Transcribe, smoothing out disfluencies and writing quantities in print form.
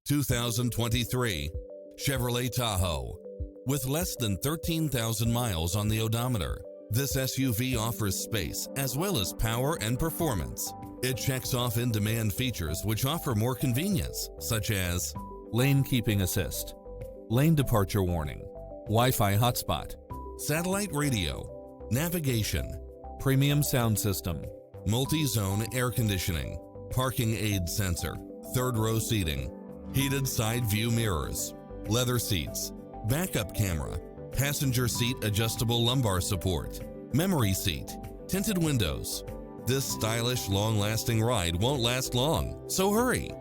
2023 Chevrolet Tahoe. With less than 13,000 miles on the odometer, this SUV offers space as well as power and performance. It checks off in-demand features which offer more convenience, such as lane keeping assist, lane departure warning, Wi-Fi hotspot, satellite radio, navigation, premium sound system, multi-zone air conditioning, parking aid sensor, third-row seating, heated side view mirrors, leather seats, backup camera, passenger seat adjustable lumbar support, memory seat, tinted windows. This stylish, long-lasting ride won't last long, so hurry!